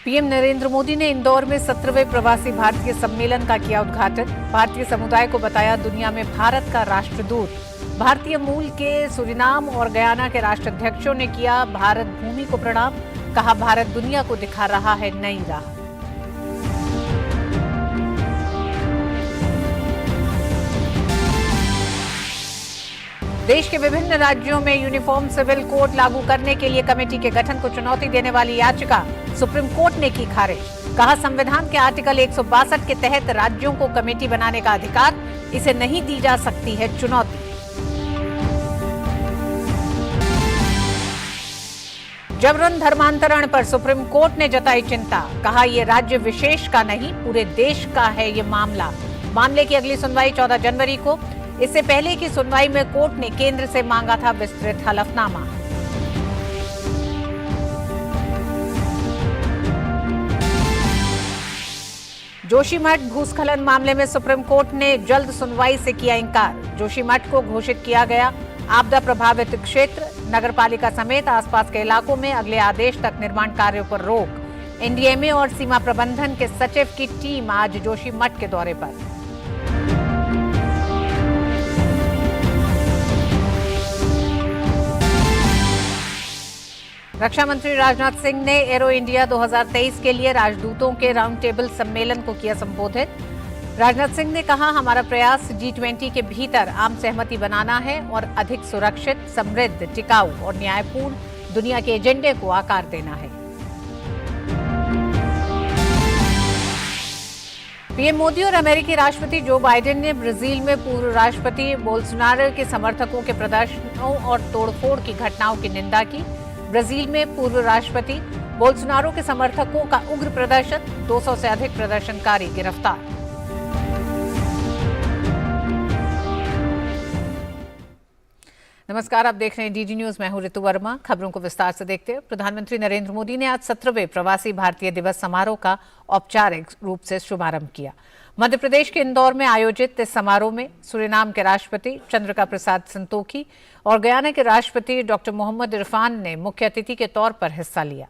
PM Narendra Modi ने इंदौर में 17वें प्रवासी भारतीय सम्मेलन का किया उद्घाटन। भारतीय समुदाय को बताया दुनिया में भारत का राष्ट्रदूत। भारतीय मूल के सूरीनाम और गयाना के राष्ट्राध्यक्षों ने किया भारत भूमि को प्रणाम। कहा भारत दुनिया को दिखा रहा है नई राह। देश के विभिन्न राज्यों में यूनिफॉर्म सिविल कोड लागू करने के लिए कमेटी के गठन को चुनौती देने वाली याचिका सुप्रीम कोर्ट ने की खारिज। कहा संविधान के आर्टिकल 162 के तहत राज्यों को कमेटी बनाने का अधिकार, इसे नहीं दी जा सकती है चुनौती। जबरन धर्मांतरण पर सुप्रीम कोर्ट ने जताई चिंता। कहा यह राज्य विशेष का नहीं, पूरे देश का है ये मामला। मामले की अगली सुनवाई 14 जनवरी को। इससे पहले की सुनवाई में कोर्ट ने केंद्र से मांगा था विस्तृत हलफनामा। जोशीमठ भूस्खलन मामले में सुप्रीम कोर्ट ने जल्द सुनवाई से किया इंकार। जोशीमठ को घोषित किया गया आपदा प्रभावित क्षेत्र। नगरपालिका समेत आसपास के इलाकों में अगले आदेश तक निर्माण कार्यों पर रोक। एनडीएमए और सीमा प्रबंधन के सचिव की टीम आज जोशीमठ के दौरे पर। रक्षा मंत्री राजनाथ सिंह ने एरो इंडिया 2023 के लिए राजदूतों के राउंड टेबल सम्मेलन को किया संबोधित। राजनाथ सिंह ने कहा हमारा प्रयास G20 के भीतर आम सहमति बनाना है और अधिक सुरक्षित, समृद्ध, टिकाऊ और न्यायपूर्ण दुनिया के एजेंडे को आकार देना है। पीएम मोदी और अमेरिकी राष्ट्रपति जो बाइडेन ने ब्राजील में पूर्व राष्ट्रपति बोल्सोनारो के समर्थकों के प्रदर्शनों और तोड़फोड़ की घटनाओं की निंदा की। ब्राजील में पूर्व राष्ट्रपति बोल्सोनारो के समर्थकों का उग्र प्रदर्शन, 200 से अधिक प्रदर्शनकारी गिरफ्तार। नमस्कार, आप देख रहे हैं डीडी न्यूज। मैं हूं ऋतु वर्मा। खबरों को विस्तार से देखते हैं। प्रधानमंत्री नरेंद्र मोदी ने आज 17वें प्रवासी भारतीय दिवस समारोह का औपचारिक रूप से शुभारंभ किया। मध्य प्रदेश के इंदौर में आयोजित इस समारोह में सूरीनाम के राष्ट्रपति चंद्रिका प्रसाद संतोखी और गयाना के राष्ट्रपति डॉक्टर मोहम्मद इरफान ने मुख्य अतिथि के तौर पर हिस्सा लिया।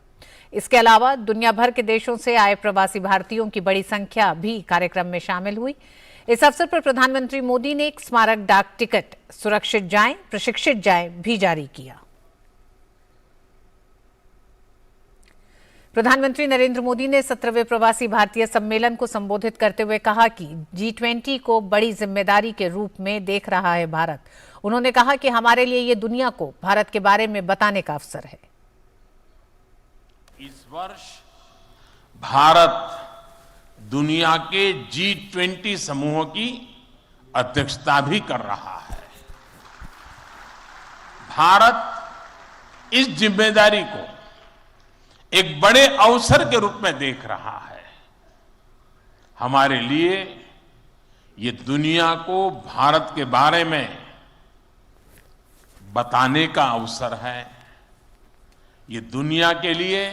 इसके अलावा दुनिया भर के देशों से आए प्रवासी भारतीयों की बड़ी संख्या भी कार्यक्रम में शामिल हुई। इस अवसर पर प्रधानमंत्री मोदी ने एक स्मारक डाक टिकट सुरक्षित जाएं, प्रशिक्षित जाएं भी जारी किया। प्रधानमंत्री नरेंद्र मोदी ने 17वें प्रवासी भारतीय सम्मेलन को संबोधित करते हुए कहा कि G20 को बड़ी जिम्मेदारी के रूप में देख रहा है भारत। उन्होंने कहा कि हमारे लिए ये दुनिया को भारत के बारे में बताने का अवसर है। इस वर्ष भारत दुनिया के G20 समूहों की अध्यक्षता भी कर रहा है। भारत इस जिम्मेदारी को एक बड़े अवसर के रूप में देख रहा है। हमारे लिए ये दुनिया को भारत के बारे में बताने का अवसर है। ये दुनिया के लिए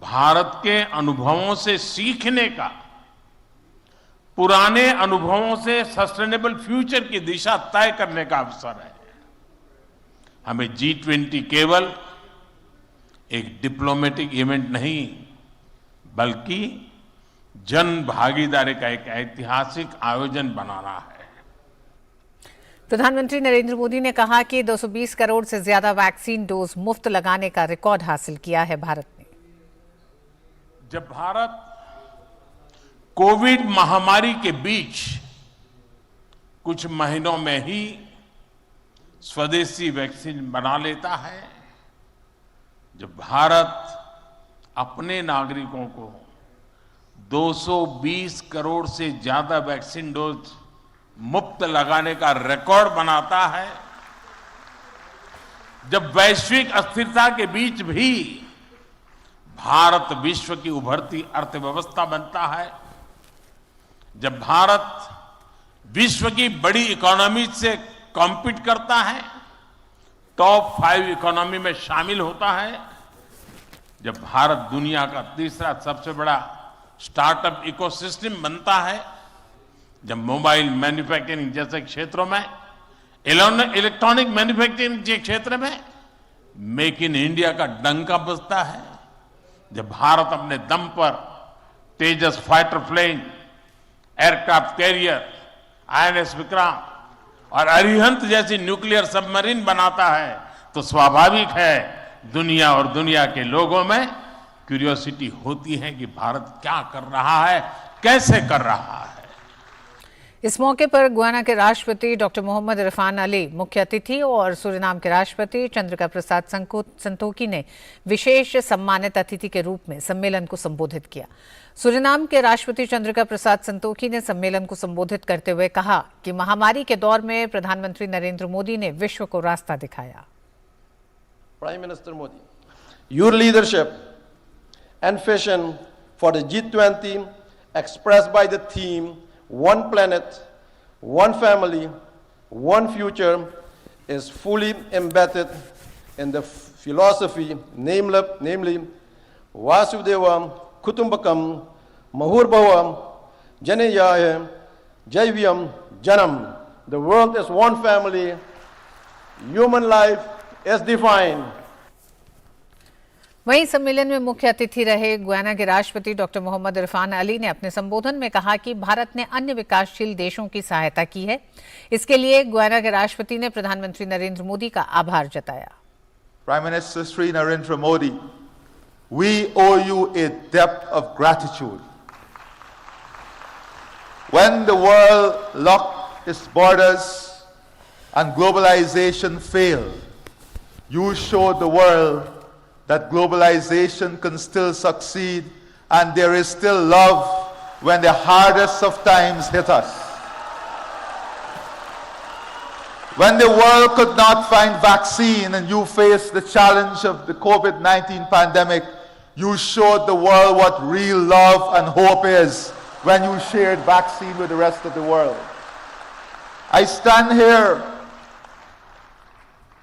भारत के अनुभवों से सीखने का, पुराने अनुभवों से सस्टेनेबल फ्यूचर की दिशा तय करने का अवसर है। हमें G20 केवल एक डिप्लोमेटिक इवेंट नहीं, बल्कि जन भागीदारी का एक ऐतिहासिक आयोजन बनाना है। प्रधानमंत्री नरेंद्र मोदी ने कहा कि 220 करोड़ से ज्यादा वैक्सीन डोज मुफ्त लगाने का रिकॉर्ड हासिल किया है भारत ने। जब भारत कोविड महामारी के बीच कुछ महीनों में ही स्वदेशी वैक्सीन बना लेता है, जब भारत अपने नागरिकों को 220 करोड़ से ज्यादा वैक्सीन डोज मुफ्त लगाने का रिकॉर्ड बनाता है, जब वैश्विक अस्थिरता के बीच भी भारत विश्व की उभरती अर्थव्यवस्था बनता है, जब भारत विश्व की बड़ी इकोनॉमी से कॉम्पीट करता है, टॉप 5 इकोनॉमी में शामिल होता है, जब भारत दुनिया का तीसरा सबसे बड़ा स्टार्टअप इकोसिस्टम बनता है, जब मोबाइल मैन्युफैक्चरिंग जैसे क्षेत्रों में, इलेक्ट्रॉनिक मैन्युफैक्चरिंग के क्षेत्र में मेक इन इंडिया का डंका बजता है, जब भारत अपने दम पर Tejas fighter plane, aircraft carrier, INS Vikrant और अरिहंत जैसी न्यूक्लियर सबमरीन बनाता है तो स्वाभाविक है दुनिया और दुनिया के लोगों में क्यूरियोसिटी होती है कि भारत क्या कर रहा है, कैसे कर रहा है। इस मौके पर गुयाना के राष्ट्रपति डॉक्टर मोहम्मद इरफान अली मुख्य अतिथि और सूरीनाम के राष्ट्रपति चंद्रिका प्रसाद संतोखी ने विशेष सम्मानित अतिथि के रूप में सम्मेलन को संबोधित किया। सूरीनाम के राष्ट्रपति चंद्रिका प्रसाद संतोखी ने सम्मेलन को संबोधित करते हुए कहा कि महामारी के दौर में प्रधानमंत्री नरेंद्र मोदी ने विश्व को रास्ता दिखाया। Prime Minister Modi, your leadership and vision for the G20 expressed by the theme One Planet, One Family, One Future is fully embedded in the philosophy, namely Vasudeva Kutumbakam Mahurbhava Janeyaya Jaivyam Janam. The world is one family, human life is defined. वहीं सम्मेलन में मुख्य अतिथि रहे Guyana के राष्ट्रपति doctor Mohammad Irfan Ali ने अपने संबोधन में कहा कि भारत ने अन्य विकासशील देशों की सहायता की है। इसके लिए गुयाना के राष्ट्रपति ने प्रधानमंत्री नरेंद्र मोदी का आभार जताया। Prime Minister Sri Narendra Modi, we owe you a debt of gratitude. When the world locked its borders and globalization failed, you showed the world that globalization can still succeed and there is still love when the hardest of times hit us. When the world could not find vaccine and you faced the challenge of the COVID-19 pandemic, you showed the world what real love and hope is when you shared vaccine with the rest of the world. I stand here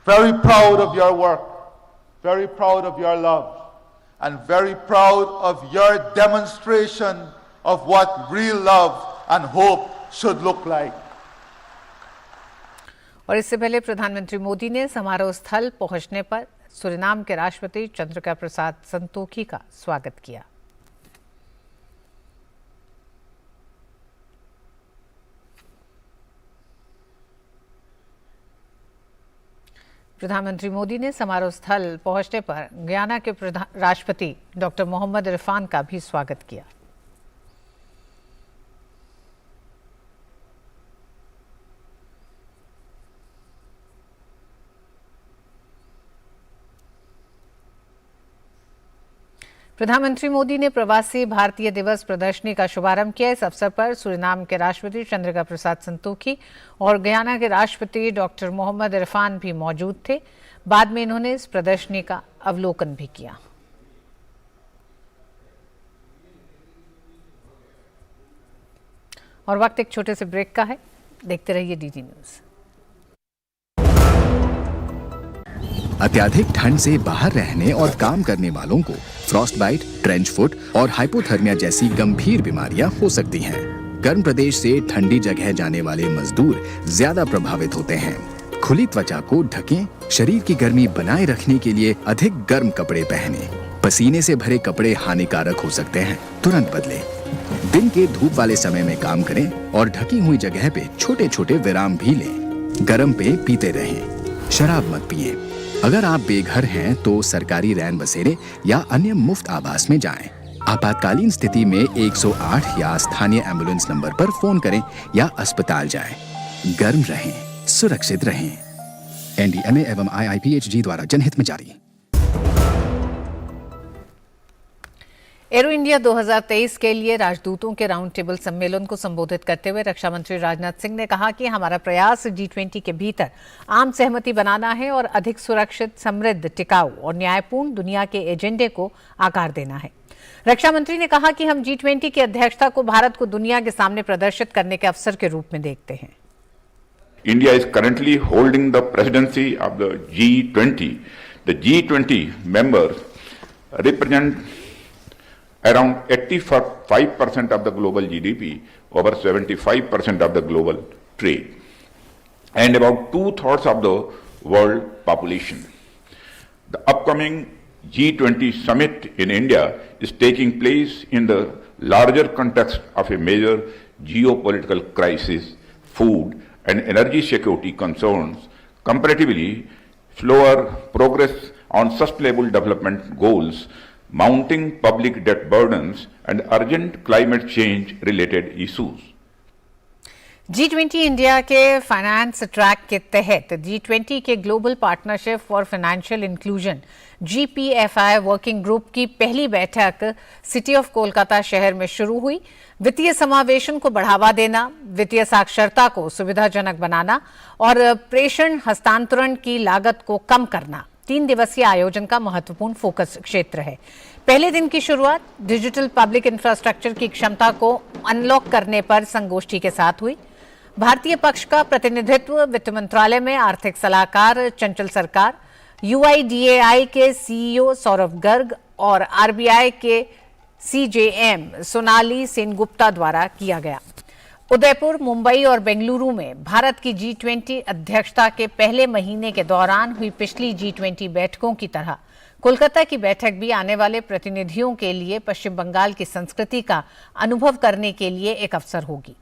very proud of your work, very proud of your love, and very proud of your demonstration of what real love and hope should look like. और इससे पहले प्रधानमंत्री मोदी ने समारोह स्थल पहुंचने पर Suriname के राष्ट्रपति चंद्रिका प्रसाद संतोखी का स्वागत किया। प्रधानमंत्री मोदी ने समारोह स्थल पहुंचने पर गुयाना के राष्ट्रपति डॉक्टर मोहम्मद इरफान का भी स्वागत किया। प्रधानमंत्री मोदी ने प्रवासी भारतीय दिवस प्रदर्शनी का शुभारंभ किया। इस अवसर पर सूरीनाम के राष्ट्रपति चंद्रिका प्रसाद संतोखी और गुयाना के राष्ट्रपति डॉक्टर मोहम्मद इरफान भी मौजूद थे। बाद में इन्होंने इस प्रदर्शनी का अवलोकन भी किया। और वक्त एक छोटे से ब्रेक का है, देखते रहिए डीडी न्यूज। अत्याधिक ठंड से बाहर रहने और काम करने वालों को फ्रॉस्ट बाइट, ट्रेंच फुट और हाइपोथर्मिया जैसी गंभीर बीमारियां हो सकती हैं। गर्म प्रदेश से ठंडी जगह जाने वाले मजदूर ज्यादा प्रभावित होते हैं। खुली त्वचा को ढकें, शरीर की गर्मी बनाए रखने के लिए अधिक गर्म कपड़े पहनें। पसीने से भरे कपड़े हानिकारक हो सकते हैं, तुरंत बदलें। दिन के धूप वाले समय में काम करें और ढकी हुई जगह पे छोटे छोटे विराम भी लें। गर्म पेय पीते रहें, शराब मत पिएं। अगर आप बेघर हैं तो सरकारी रैन बसेरे या अन्य मुफ्त आवास में जाएं। आपातकालीन स्थिति में 108 या स्थानीय एम्बुलेंस नंबर पर फोन करें या अस्पताल जाएं। गर्म रहें, सुरक्षित रहें। एनडीएमए एवं आईआईपीएचजी द्वारा जनहित में जारी। एरो इंडिया 2023 के लिए राजदूतों के राउंड टेबल सम्मेलन को संबोधित करते हुए रक्षा मंत्री राजनाथ सिंह ने कहा कि हमारा प्रयास G20 के भीतर आम सहमति बनाना है और अधिक सुरक्षित, समृद्ध, टिकाऊ और न्यायपूर्ण दुनिया के एजेंडे को आकार देना है। रक्षा मंत्री ने कहा कि हम G20 की अध्यक्षता को भारत को दुनिया के सामने प्रदर्शित करने के अवसर के रूप में देखते हैं। India is currently holding the presidency of the G20. The G20 members represent around 85% of the global GDP, over 75% of the global trade, and about 2/3 of the world population. The upcoming G20 summit in India is taking place in the larger context of a major geopolitical crisis, food and energy security concerns, comparatively slower progress on sustainable development goals, mounting public debt burdens and urgent climate change related issues. G20 India के finance track के तहत G20 के global partnership for financial inclusion GPFI working group की पहली बैठक city of Kolkata शहर में शुरू हुई। वित्तीय समावेशन को बढ़ावा देना, वित्तीय साक्षरता को सुविधाजनक बनाना और प्रेषण हस्तांतरण की लागत को कम करना 3 दिवसीय आयोजन का महत्वपूर्ण फोकस क्षेत्र है। पहले दिन की शुरुआत डिजिटल पब्लिक इंफ्रास्ट्रक्चर की क्षमता को अनलॉक करने पर संगोष्ठी के साथ हुई। भारतीय पक्ष का प्रतिनिधित्व वित्त मंत्रालय में आर्थिक सलाहकार चंचल सरकार, UIDAI के CEO सौरभ गर्ग और RBI के CJM सोनाली सेनगुप्ता द्वारा किया गया। उदयपुर, मुंबई और बेंगलुरु में भारत की G20 अध्यक्षता के पहले महीने के दौरान हुई पिछली G20 बैठकों की तरह कोलकाता की बैठक भी आने वाले प्रतिनिधियों के लिए पश्चिम बंगाल की संस्कृति का अनुभव करने के लिए एक अवसर होगी।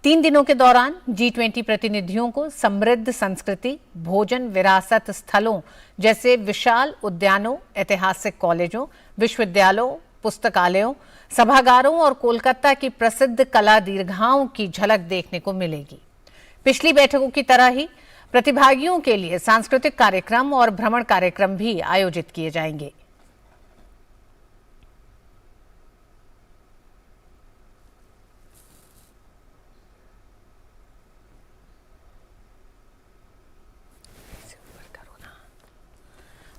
3 दिनों के दौरान G20 प्रतिनिधियों को समृद्ध संस्कृति, भोजन विरासत स्थलों जैसे विशाल उद्यानों, ऐतिहासिक कॉलेजों, विश्वविद्यालयों, पुस्तकालयों, सभागारों और कोलकाता की प्रसिद्ध कला दीर्घाओं की झलक देखने को मिलेगी। पिछली बैठकों की तरह ही प्रतिभागियों के लिए सांस्कृतिक कार्यक्रम और भ्रमण कार्यक्रम भी आयोजित किए जाएंगे।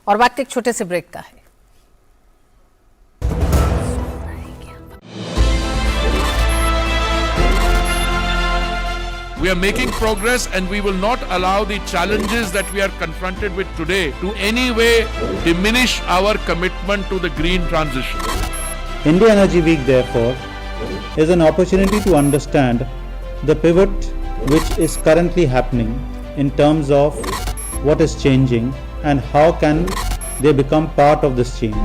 और वक्त एक छोटे से ब्रेक का है। We are making progress and we will not allow the challenges that we are confronted with today to any way diminish our commitment to the green transition. India Energy Week, therefore, is an opportunity to understand the pivot which is currently happening in terms of what is changing and how can they become part of this change.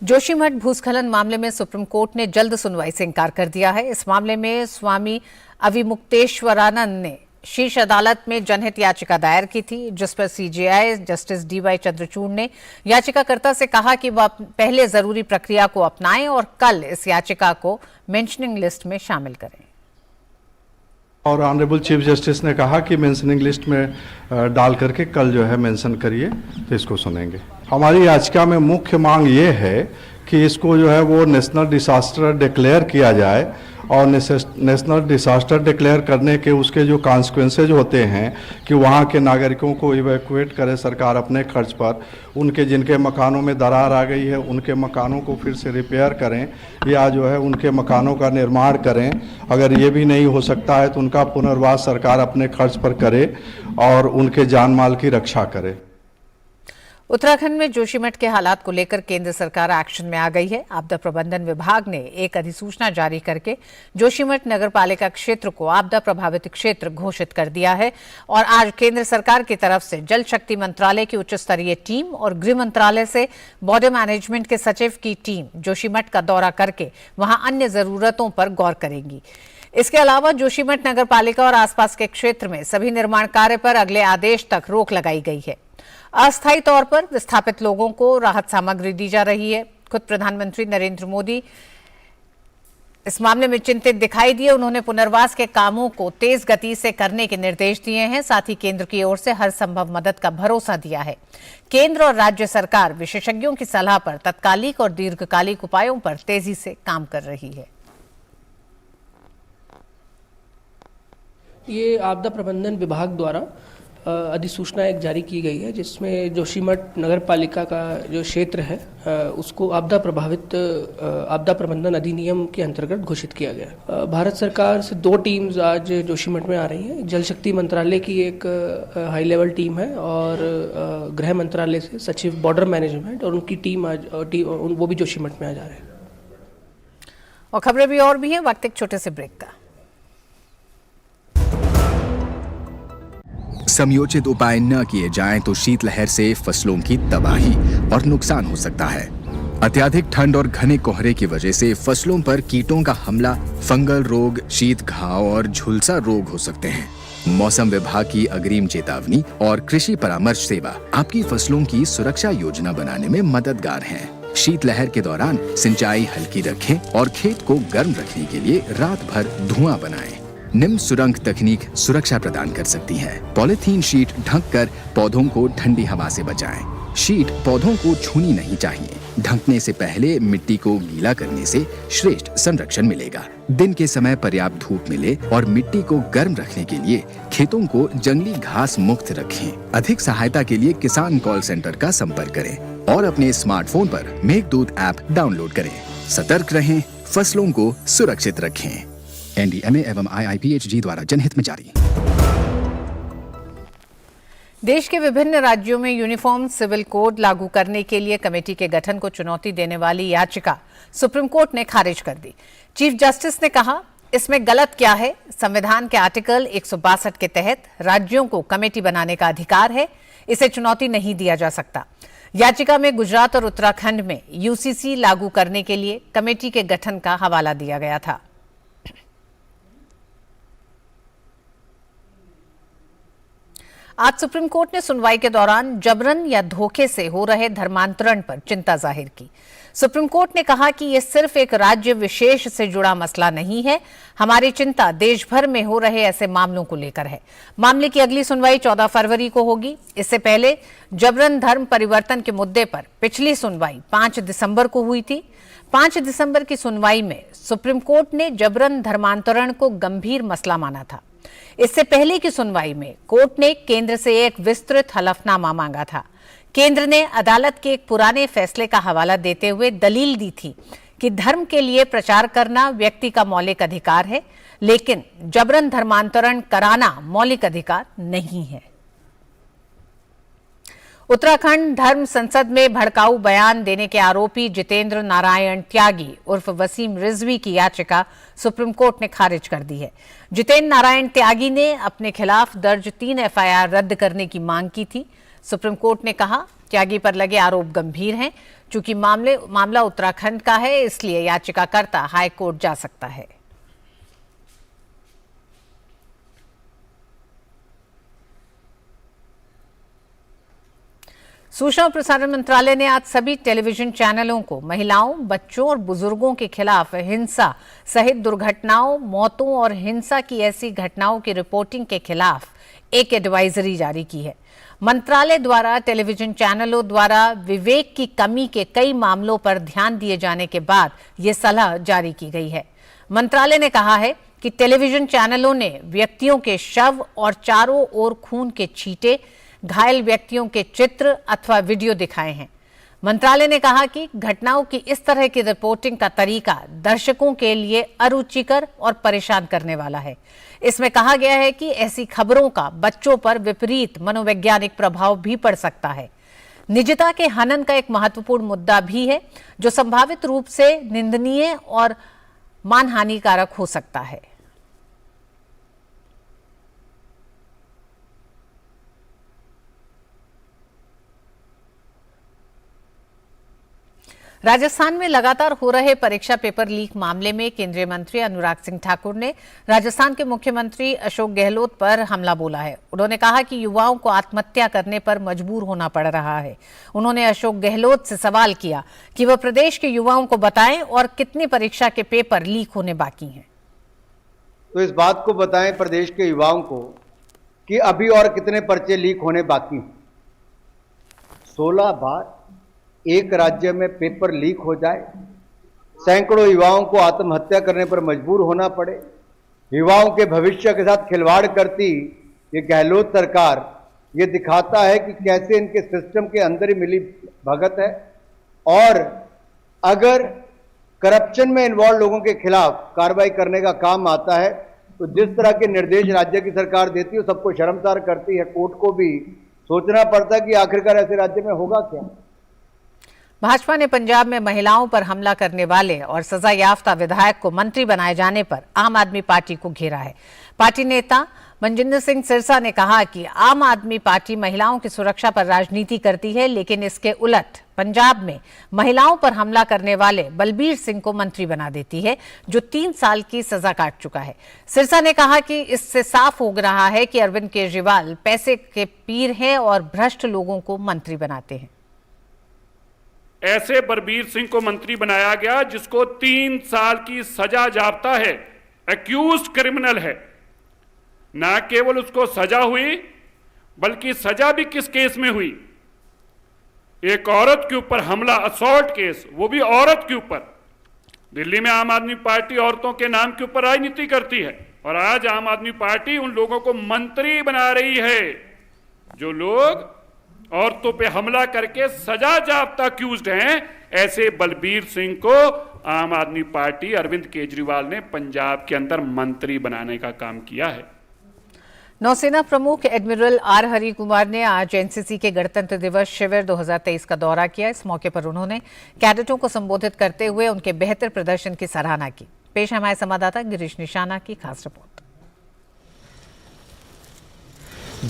Joshimath भूस्खलन मामले में supreme court ने जल्द सुनवाई से इनकार कर दिया है। इस मामले में स्वामी अविमुक्तेश्वरानंद ने शीर्ष अदालत में जनहित याचिका दायर की थी, जिस पर CJI जस्टिस DY चंद्रचूड़ ने याचिकाकर्ता से कहा कि वह पहले जरूरी प्रक्रिया को अपनाएं और कल इस याचिका को मेंशनिंग लिस्ट में शामिल करें। और ऑनरेबल चीफ जस्टिस ने कहा कि मेंशनिंग लिस्ट में डाल करके कल जो है मेंशन करिए, तो इसको सुनेंगे। हमारी याचिका में मुख्य मांग ये है कि इसको जो है वो नेशनल डिसास्टर डिक्लेयर किया जाए और नेशनल डिसास्टर डिक्लेयर करने के उसके जो कॉन्सिक्वेंसेज होते हैं कि वहाँ के नागरिकों को इवैक्यूएट करे सरकार अपने खर्च पर, उनके जिनके मकानों में दरार आ गई है उनके मकानों को फिर से रिपेयर करें या जो है उनके मकानों का निर्माण करें। अगर ये भी नहीं हो सकता है तो उनका पुनर्वास सरकार अपने खर्च पर करे और उनके जान माल की रक्षा करे। उत्तराखंड में जोशीमठ के हालात को लेकर केंद्र सरकार एक्शन में आ गई है। आपदा प्रबंधन विभाग ने एक अधिसूचना जारी करके जोशीमठ नगरपालिका क्षेत्र को आपदा प्रभावित क्षेत्र घोषित कर दिया है और आज केंद्र सरकार की तरफ से जल शक्ति मंत्रालय की उच्च स्तरीय टीम और गृह मंत्रालय से बॉर्डर मैनेजमेंट के सचिव की टीम जोशीमठ का दौरा करके वहां अन्य जरूरतों पर गौर करेंगी। इसके अलावा जोशीमठ नगरपालिका और आसपास के क्षेत्र में सभी निर्माण कार्य पर अगले आदेश तक रोक लगाई गई है। अस्थायी तौर पर विस्थापित लोगों को राहत सामग्री दी जा रही है। खुद प्रधानमंत्री नरेंद्र मोदी इस मामले में चिंतित दिखाई दिए। उन्होंने पुनर्वास के कामों को तेज गति से करने के निर्देश दिए हैं। साथ ही केंद्र की ओर से हर संभव मदद का भरोसा दिया है। केंद्र और राज्य सरकार विशेषज्ञों की सलाह पर तत्कालिक और दीर्घकालिक उपायों पर तेजी से काम कर रही है। ये आपदा प्रबंधन विभाग द्वारा अधिसूचना एक जारी की गई है, जिसमें जोशीमठ नगर पालिका का जो क्षेत्र है उसको आपदा प्रबंधन अधिनियम के अंतर्गत घोषित किया गया। भारत सरकार से 2 टीम्स आज जोशीमठ में आ रही हैं। जल शक्ति मंत्रालय की एक हाई लेवल टीम है और गृह मंत्रालय से सचिव बॉर्डर मैनेजमेंट और उनकी टीम आज वो भी जोशीमठ में आ जा रहे हैं। और खबरें भी और भी हैं। वक्त एक छोटे से ब्रेक का। समयोचित उपाय न किए जाएं तो शीतलहर से फसलों की तबाही और नुकसान हो सकता है। अत्यधिक ठंड और घने कोहरे की वजह से फसलों पर कीटों का हमला, फंगल रोग, शीत घाव और झुलसा रोग हो सकते हैं। मौसम विभाग की अग्रिम चेतावनी और कृषि परामर्श सेवा आपकी फसलों की सुरक्षा योजना बनाने में मददगार हैं। शीतलहर के दौरान सिंचाई हल्की रखें और खेत को गर्म रखने के लिए रात भर धुआं बनाएं। निम्न सुरंग तकनीक सुरक्षा प्रदान कर सकती है। पॉलीथीन शीट ढककर पौधों को ठंडी हवा से बचाएं। शीट पौधों को छूनी नहीं चाहिए। ढकने से पहले मिट्टी को गीला करने से श्रेष्ठ संरक्षण मिलेगा। दिन के समय पर्याप्त धूप मिले और मिट्टी को गर्म रखने के लिए खेतों को जंगली घास मुक्त रखें। अधिक सहायता के लिए किसान कॉल सेंटर का संपर्क करें और अपने स्मार्टफोन पर मेघदूत ऐप डाउनलोड करें। सतर्क रहें, फसलों को सुरक्षित रखें। NDMA एवं IIPHG द्वारा जनहित में जारी। देश के विभिन्न राज्यों में यूनिफॉर्म सिविल कोड लागू करने के लिए कमेटी के गठन को चुनौती देने वाली याचिका सुप्रीम कोर्ट ने खारिज कर दी। चीफ जस्टिस ने कहा, इसमें गलत क्या है? संविधान के आर्टिकल 162 के तहत राज्यों को कमेटी बनाने का अधिकार है, इसे चुनौती नहीं दिया जा सकता। याचिका में गुजरात और उत्तराखंड में UCC लागू करने के लिए कमेटी के गठन का हवाला दिया गया था। आज सुप्रीम कोर्ट ने सुनवाई के दौरान जबरन या धोखे से हो रहे धर्मांतरण पर चिंता जाहिर की। सुप्रीम कोर्ट ने कहा कि यह सिर्फ एक राज्य विशेष से जुड़ा मसला नहीं है, हमारी चिंता देश भर में हो रहे ऐसे मामलों को लेकर है। मामले की अगली सुनवाई 14 फरवरी को होगी। इससे पहले जबरन धर्म परिवर्तन के मुद्दे पर पिछली सुनवाई 5 दिसंबर को हुई थी। 5 दिसंबर की सुनवाई में सुप्रीम कोर्ट ने जबरन धर्मांतरण को गंभीर मसला माना था। इससे पहले की सुनवाई में कोर्ट ने केंद्र से एक विस्तृत हलफनामा मांगा था। केंद्र ने अदालत के एक पुराने फैसले का हवाला देते हुए दलील दी थी कि धर्म के लिए प्रचार करना व्यक्ति का मौलिक अधिकार है, लेकिन जबरन धर्मांतरण कराना मौलिक अधिकार नहीं है। उत्तराखंड धर्म संसद में भड़काऊ बयान देने के आरोपी जितेंद्र नारायण त्यागी उर्फ वसीम रिजवी की याचिका सुप्रीम कोर्ट ने खारिज कर दी है। जितेंद्र नारायण त्यागी ने अपने खिलाफ दर्ज 3 FIR रद्द करने की मांग की थी। सुप्रीम कोर्ट ने कहा, त्यागी पर लगे आरोप गंभीर हैं। चूंकि मामला उत्तराखंड का है, इसलिए याचिकाकर्ता हाई कोर्ट जा सकता है। सूचना और प्रसारण मंत्रालय ने आज सभी टेलीविजन चैनलों को महिलाओं, बच्चों और बुजुर्गों के खिलाफ हिंसा सहित दुर्घटनाओं, मौतों और हिंसा की ऐसी घटनाओं की रिपोर्टिंग के खिलाफ एक एडवाइजरी जारी की है। मंत्रालय द्वारा टेलीविजन चैनलों द्वारा विवेक की कमी के कई मामलों पर ध्यान दिए जाने के बाद ये सलाह जारी की गई है। मंत्रालय ने कहा है कि टेलीविजन चैनलों ने व्यक्तियों के शव और चारों ओर खून के छींटे, घायल व्यक्तियों के चित्र अथवा वीडियो दिखाए हैं। मंत्रालय ने कहा कि घटनाओं की इस तरह की रिपोर्टिंग का तरीका दर्शकों के लिए अरुचिकर और परेशान करने वाला है। इसमें कहा गया है कि ऐसी खबरों का बच्चों पर विपरीत मनोवैज्ञानिक प्रभाव भी पड़ सकता है। निजता के हनन का एक महत्वपूर्ण मुद्दा भी है, जो संभावित रूप से निंदनीय और मानहानिकारक हो सकता है। राजस्थान में लगातार हो रहे परीक्षा पेपर लीक मामले में केंद्रीय मंत्री अनुराग सिंह ठाकुर ने राजस्थान के मुख्यमंत्री अशोक गहलोत पर हमला बोला है। उन्होंने कहा कि युवाओं को आत्महत्या करने पर मजबूर होना पड़ रहा है। उन्होंने अशोक गहलोत से सवाल किया कि वह प्रदेश के युवाओं को बताएं और कितनी परीक्षा के पेपर लीक होने बाकी हैं। तो इस बात को बताएं प्रदेश के युवाओं को कि अभी और कितने पर्चे लीक होने बाकी हैं। 16 बार एक राज्य में पेपर लीक हो जाए, सैकड़ों युवाओं को आत्महत्या करने पर मजबूर होना पड़े, युवाओं के भविष्य के साथ खिलवाड़ करती ये गहलोत सरकार, ये दिखाता है कि कैसे इनके सिस्टम के अंदर ही मिली भगत है। और अगर करप्शन में इन्वॉल्व लोगों के खिलाफ कार्रवाई करने का काम आता है, तो जिस तरह के निर्देश राज्य की सरकार देती है सबको शर्मसार करती है। कोर्ट को भी सोचना पड़ता है कि आखिरकार ऐसे राज्य में होगा क्या। भाजपा ने पंजाब में महिलाओं पर हमला करने वाले और सजा याफ्ता विधायक को मंत्री बनाए जाने पर आम आदमी पार्टी को घेरा है। पार्टी नेता मनजिंदर सिंह सिरसा ने कहा कि आम आदमी पार्टी महिलाओं की सुरक्षा पर राजनीति करती है, लेकिन इसके उलट पंजाब में महिलाओं पर हमला करने वाले बलबीर सिंह को मंत्री बना देती है, जो 3 साल की सजा काट चुका है। सिरसा ने कहा कि इससे साफ हो रहा है कि अरविंद केजरीवाल पैसे के पीर हैं और भ्रष्ट लोगों को मंत्री बनाते हैं। ऐसे बलबीर सिंह को मंत्री बनाया गया जिसको 3 साल की सजा जाप्ता है, एक्यूज्ड क्रिमिनल है। ना केवल उसको सजा हुई, बल्कि सजा भी किस केस में हुई? एक औरत के ऊपर हमला, असॉल्ट केस, वो भी औरत के ऊपर। दिल्ली में आम आदमी पार्टी औरतों के नाम के ऊपर राजनीति करती है और आज आम आदमी पार्टी उन लोगों को मंत्री बना रही है जो लोग औरतों पे हमला करके सजा जाप्ता एक्यूज्ड हैं। ऐसे बलबीर सिंह को आम आदमी पार्टी अरविंद केजरीवाल ने पंजाब के अंदर मंत्री बनाने का काम किया है। नौसेना प्रमुख एडमिरल आर हरि कुमार ने आज एनसीसी के गणतंत्र दिवस शिविर 2023 का दौरा किया। इस मौके पर उन्होंने कैडेटों को संबोधित करते हुए उनके बेहतर प्रदर्शन की सराहना की। पेश है हमारे संवाददाता गिरीश निशाना की खास रिपोर्ट।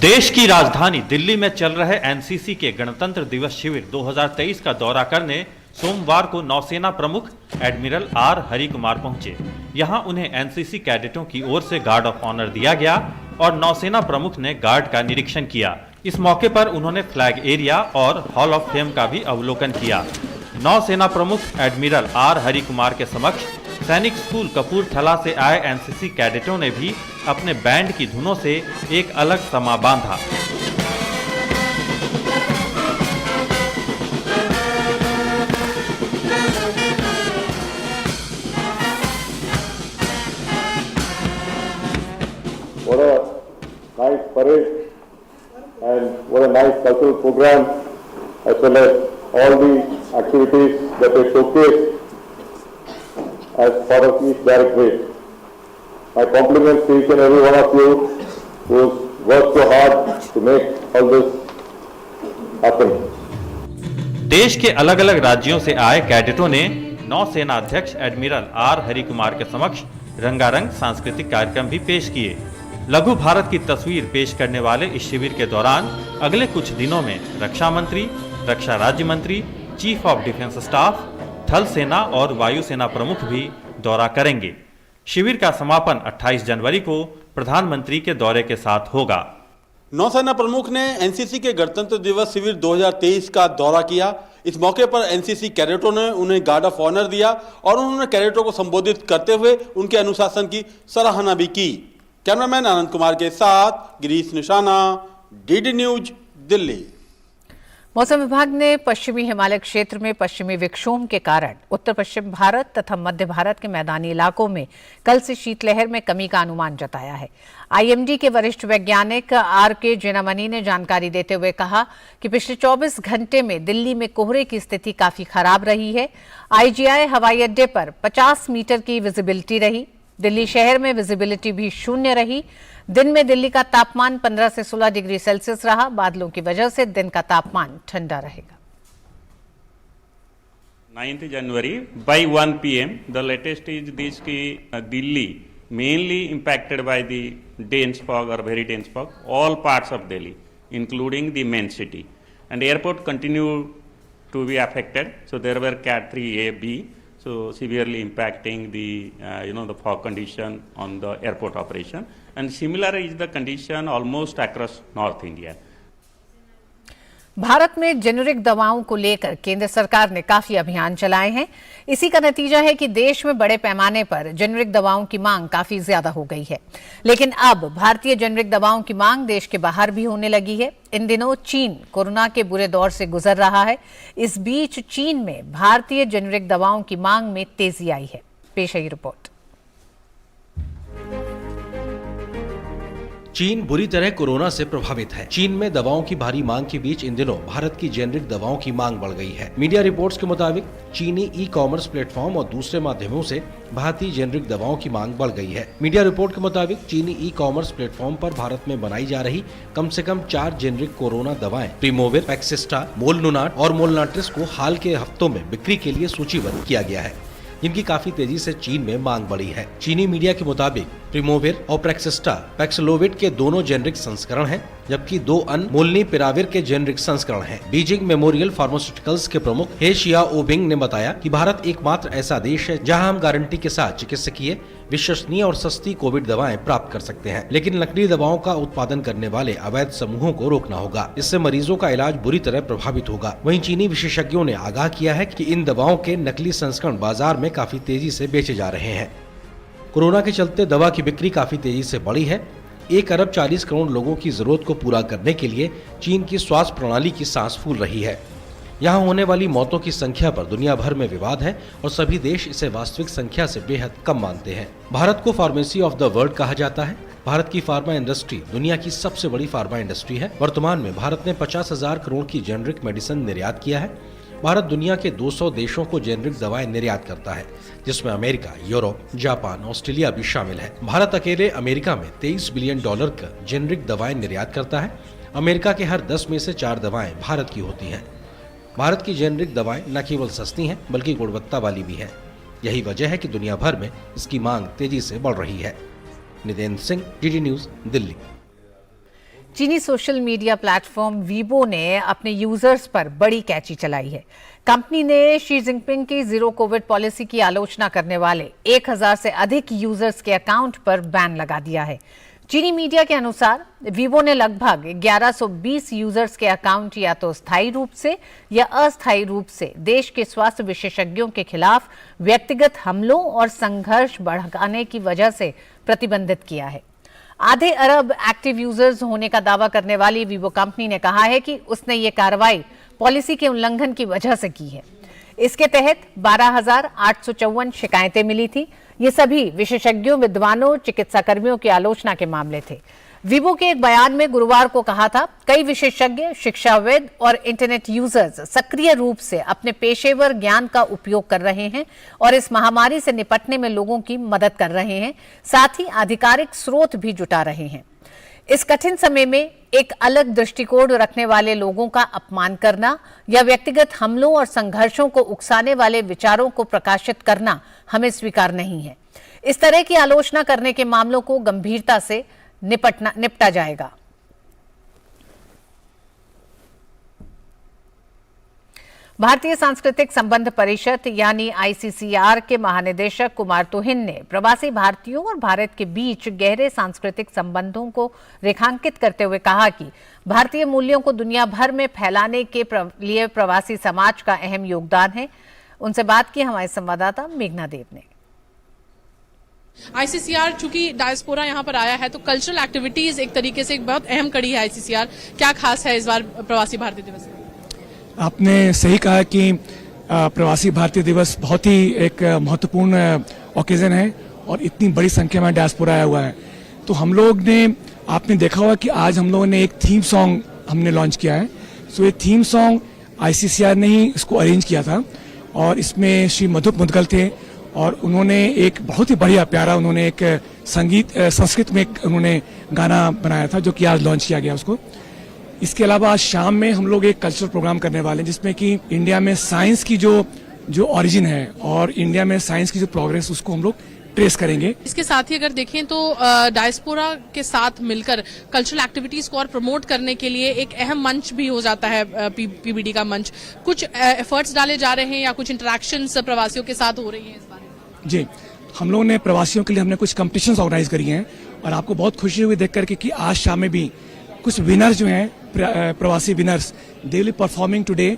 देश की राजधानी दिल्ली में चल रहे एनसीसी के गणतंत्र दिवस शिविर 2023 का दौरा करने सोमवार को नौसेना प्रमुख एडमिरल आर हरि कुमार पहुंचे। यहां उन्हें एनसीसी कैडेटों की ओर से गार्ड ऑफ ऑनर दिया गया और नौसेना प्रमुख ने गार्ड का निरीक्षण किया। इस मौके पर उन्होंने फ्लैग एरिया और हॉल ऑफ फेम का भी अवलोकन किया। नौसेना प्रमुख एडमिरल आर हरि कुमार के समक्ष सैनिक स्कूल कपूरथला से आए एनसीसी कैडेटों ने भी अपने बैंड की धुनों से एक अलग समा बांधा। What a nice parade and what a nice cultural program, as well as all the activities that they showcased as part of each directorate. My compliments to each and every one of you who worked so hard to make all this happen. देश के अलग अलग राज्यों से आए कैडेटों ने नौसेना अध्यक्ष एडमिरल आर हरि कुमार के समक्ष रंगारंग सांस्कृतिक कार्यक्रम भी पेश किए। लघु भारत की तस्वीर पेश करने वाले इस शिविर के दौरान अगले कुछ दिनों में रक्षा मंत्री, रक्षा राज्य मंत्री, चीफ ऑफ डिफेंस स्टाफ, थल सेना और वायुसेना प्रमुख भी दौरा करेंगे। शिविर का समापन 28 जनवरी को प्रधानमंत्री के दौरे के साथ होगा। नौसेना प्रमुख ने एनसीसी के गणतंत्र दिवस शिविर 2023 का दौरा किया। इस मौके पर एनसीसी कैडेटों ने उन्हें गार्ड ऑफ ऑनर दिया और उन्होंने कैडेटों को संबोधित करते हुए उनके अनुशासन की सराहना भी की। कैमरामैन आनंद कुमार के साथ गिरीश निशाना, डीडी न्यूज, दिल्ली। मौसम विभाग ने पश्चिमी हिमालय क्षेत्र में पश्चिमी विक्षोभ के कारण उत्तर पश्चिम भारत तथा मध्य भारत के मैदानी इलाकों में कल से शीतलहर में कमी का अनुमान जताया है। आईएमडी के वरिष्ठ वैज्ञानिक आर.के. जेनामनी ने जानकारी देते हुए कहा कि पिछले 24 घंटे में दिल्ली में कोहरे की स्थिति काफी खराब रही है। आईजीआई हवाई अड्डे पर 50 मीटर की विजिबिलिटी रही। दिल्ली शहर में विजिबिलिटी भी शून्य रही। दिन में दिल्ली का तापमान 15 से 16 डिग्री सेल्सियस रहा। बादलों की वजह से दिन का तापमान ठंडा रहेगा। 9th January by 1 p.m. the latest is this ki Delhi mainly impacted by the dense fog or very dense fog, all parts of Delhi including the main city, and airport continue to be affected. So there were Cat 3A, B, so severely impacting the the fog condition on the airport operation, and similar is the condition almost across North India. Bharat में generic दवाओं को लेकर केंद्र सरकार ने काफी अभियान चलाए हैं। इसी का नतीजा है कि देश में बड़े पैमाने पर जेनेरिक दवाओं की मांग काफी ज्यादा हो गई है। लेकिन अब भारतीय जेनेरिक दवाओं की मांग देश के बाहर भी होने लगी है। इन दिनों चीन कोरोना के बुरे दौर से गुजर रहा है। इस बीच चीन में भारतीय जेनेरिक दवाओं की मांग में तेजी आई है। पेश है ये रिपोर्ट। चीन बुरी तरह कोरोना से प्रभावित है। चीन में दवाओं की भारी मांग के बीच इन दिनों भारत की जेनेरिक दवाओं की मांग बढ़ गई है। मीडिया रिपोर्ट्स के मुताबिक चीनी ई कॉमर्स प्लेटफॉर्म और दूसरे माध्यमों से भारतीय जेनेरिक दवाओं की मांग बढ़ गई है। मीडिया रिपोर्ट के मुताबिक चीनी ई कॉमर्स प्लेटफॉर्म पर भारत में बनाई जा रही कम से कम 4 जेनेरिक कोरोना दवाएं प्रीमोविर, पैक्सिस्टा, मोलनुनाट और मोलनाट्रिस को हाल के हफ्तों में बिक्री के लिए सूचीबद्ध किया गया है, जिनकी काफी तेजी से चीन में मांग बढ़ी है। चीनी मीडिया के मुताबिक प्रिमोविर और प्रेक्सिस्टा पैक्सलोविड के दोनों जेनरिक संस्करण हैं, जबकि 2 अन्य मोलनुपिराविर के जेनरिक संस्करण हैं। बीजिंग मेमोरियल फार्मास्यूटिकल्स के प्रमुख हे शियाओबिंग ने बताया कि भारत एकमात्र ऐसा देश है जहां हम गारंटी के साथ चिकित्सकीय, विश्वसनीय और सस्ती कोविड दवाएं प्राप्त कर सकते हैं, लेकिन नकली दवाओं का उत्पादन करने वाले अवैध समूहों को रोकना होगा। इससे मरीजों का इलाज बुरी तरह प्रभावित होगा। वहीं चीनी विशेषज्ञों ने आगाह किया है कि इन दवाओं के नकली संस्करण बाजार में काफी तेजी से बेचे जा रहे हैं। कोरोना के चलते दवा की बिक्री काफी तेजी से बढ़ी है। 1 अरब 40 करोड़ लोगों की जरूरत को पूरा करने के लिए चीन की स्वास्थ्य प्रणाली की सांस फूल रही है। यहाँ होने वाली मौतों की संख्या पर दुनिया भर में विवाद है और सभी देश इसे वास्तविक संख्या से बेहद कम मानते हैं। भारत को फार्मेसी ऑफ द वर्ल्ड कहा जाता है। भारत की फार्मा इंडस्ट्री दुनिया की सबसे बड़ी फार्मा इंडस्ट्री है। वर्तमान में भारत ने 50,000 करोड़ की जेनरिक मेडिसिन निर्यात किया है। भारत दुनिया के 200 देशों को जेनरिक दवाएं निर्यात करता है, जिसमें अमेरिका, यूरोप, जापान, ऑस्ट्रेलिया भी शामिल है। भारत अकेले अमेरिका में $23 बिलियन का जेनरिक दवाएं निर्यात करता है। अमेरिका के हर 10 में से 4 दवाएं भारत की होती हैं। भारत की जेनरिक दवाएं न केवल सस्ती हैं बल्कि गुणवत्ता वाली भी हैं। यही वजह है कि दुनिया भर में इसकी मांग तेजी से बढ़ रही है। Nitendra Singh, DD news, Delhi. चीनी सोशल मीडिया प्लेटफॉर्म वीबो ने अपने यूजर्स पर बड़ी कैची चलाई है। कंपनी ने शी जिनपिंग की जीरो कोविड पॉलिसी की आलोचना करने वाले 1000 से अधिक यूजर्स के अकाउंट पर बैन लगा दिया है। चीनी मीडिया के अनुसार वीबो ने लगभग 1120 यूजर्स के अकाउंट या तो स्थायी रूप से या अस्थायी रूप से देश के स्वास्थ्य विशेषज्ञों के खिलाफ व्यक्तिगत हमलों और संघर्ष भड़काने की वजह से प्रतिबंधित किया है। आधे अरब एक्टिव यूजर्स होने का दावा करने वाली वीवो कंपनी ने कहा है कि उसने ये कार्रवाई पॉलिसी के उल्लंघन की वजह से की है। इसके तहत 12,854 शिकायतें मिली थी। ये सभी विशेषज्ञों, विद्वानों, चिकित्सा कर्मियों की आलोचना के मामले थे। वीवो के एक बयान में गुरुवार को कहा था, कई विशेषज्ञ, शिक्षाविद और इंटरनेट यूजर्स सक्रिय रूप से अपने पेशेवर ज्ञान का उपयोग कर रहे हैं और इस महामारी से निपटने में लोगों की मदद कर रहे हैं, साथ ही आधिकारिक स्रोत भी जुटा रहे हैं। इस कठिन समय में एक अलग दृष्टिकोण रखने वाले लोगों का अपमान करना या व्यक्तिगत हमलों और संघर्षों को उकसाने वाले विचारों को प्रकाशित करना हमें स्वीकार नहीं है। इस तरह की आलोचना करने के मामलों को गंभीरता से निपटा जाएगा। भारतीय सांस्कृतिक संबंध परिषद यानी ICCR के महानिदेशक कुमार तुहिन ने प्रवासी भारतीयों और भारत के बीच गहरे सांस्कृतिक संबंधों को रेखांकित करते हुए कहा कि भारतीय मूल्यों को दुनिया भर में फैलाने के लिए प्रवासी समाज का अहम योगदान है। उनसे बात की हमारे संवाददाता मेघना देव ने। ICCR चूंकि डायस्पोरा यहाँ पर आया है तो कल्चरल एक्टिविटीज एक तरीके से एक बहुत अहम कड़ी है। ICCR क्या खास है इस बार प्रवासी भारतीय दिवस में? आपने सही कहा कि प्रवासी भारतीय दिवस बहुत ही एक महत्वपूर्ण ओकेजन है और इतनी बड़ी संख्या में डायस्पोरा आया हुआ है। तो हम लोग ने, आपने देखा होगा कि आज हम लोगों ने एक थीम सॉन्ग हमने लॉन्च किया है। सो ये थीम सॉन्ग ICCR ने ही इसको अरेंज किया था और इसमें श्री मधुप मुदगल थे और उन्होंने एक बहुत ही बढ़िया प्यारा उन्होंने एक संगीत संस्कृत में उन्होंने गाना बनाया था जो कि आज लॉन्च किया गया उसको। इसके अलावा आज शाम में हम लोग एक कल्चरल प्रोग्राम करने वाले हैं जिसमें कि इंडिया में साइंस की जो ओरिजिन है और इंडिया में साइंस की जो प्रोग्रेस उसको हम लोग ट्रेस करेंगे। इसके साथ ही अगर देखें तो डायस्पोरा के साथ मिलकर कल्चरल एक्टिविटीज को और प्रमोट करने के लिए एक अहम मंच भी हो जाता है PBD का मंच। कुछ एफर्ट्स डाले जा रहे हैं या कुछ इंटरेक्शंस प्रवासियों के साथ हो रही हैं इस बारे में? जी, हम लोगों ने प्रवासियों के लिए हमने कुछ कॉम्पिटिशन्स ऑर्गेनाइज करी हैं और आपको बहुत खुशी हुई देख करके कि आज शाम में भी कुछ विनर्स जो हैं प्रवासी winners they will be performing today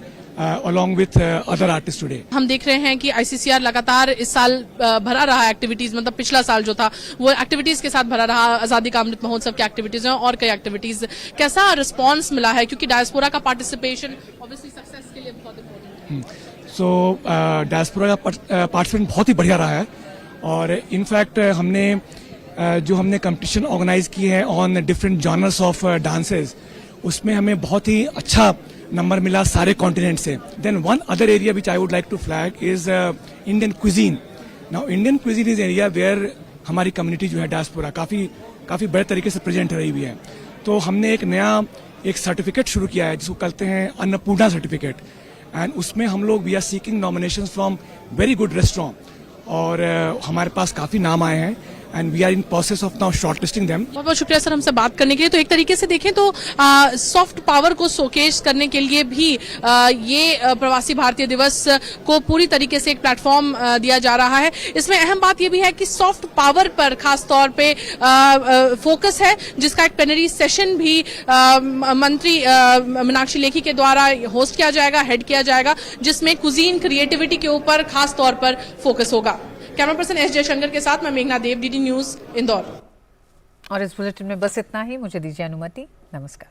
along with other artists today। हम देख रहे हैं कि ICCR लगातार इस साल भरा रहा एक्टिविटीज, मतलब पिछला साल जो था वो एक्टिविटीज के साथ भरा रहा। आजादी का अमृत महोत्सव की एक्टिविटीज हैं और कई एक्टिविटीज। कैसा रिस्पांस मिला है, क्योंकि डायस्पोरा का पार्टिसिपेशन ऑब्वियसली सक्सेस के लिए बहुत इंपॉर्टेंट है। सो डायस्पोरा का पार्टिसिपेशन बहुत ही बढ़िया रहा है और इनफैक्ट हमने कंपटीशन ऑर्गेनाइज की है on different genres of dances, उसमें हमें बहुत ही अच्छा नंबर मिला सारे कॉन्टिनेंट से। Then one other area which I would like to flag is Indian cuisine. Now Indian cuisine is area where हमारी कम्युनिटी जो है डायस्पोरा काफी बड़े तरीके से प्रेजेंट रही हुई है। तो हमने एक सर्टिफिकेट शुरू किया है जिसको कहते हैं अन्नपूर्णा सर्टिफिकेट एंड उसमें हम लोग we are seeking nominations from very good restaurant और हमारे पास काफी नाम आए हैं and we are in process of now shortlisting them. बहुत बहुत शुक्रिया सर हमसे बात करने के लिए। तो एक तरीके से देखें तो सॉफ्ट पावर को शोकेस करने के लिए भी ये प्रवासी भारतीय दिवस को पूरी तरीके से एक प्लेटफॉर्म दिया जा रहा है। इसमें अहम बात ये भी है कि सॉफ्ट पावर पर खास तौर पे फोकस है, जिसका एक प्लेनरी सेशन भी मंत्री मीनाक्षी लेखी के द्वारा होस्ट किया जाएगा, हेड किया जाएगा, जिसमें कुजीन क्रिएटिविटी के ऊपर खास तौर पर फोकस होगा। कैमरा पर्सन एस जयशंकर के साथ मैं मेघना देव, डीडी न्यूज, इंदौर। और इस बुलेटिन में बस इतना ही। मुझे दीजिए अनुमति। नमस्कार।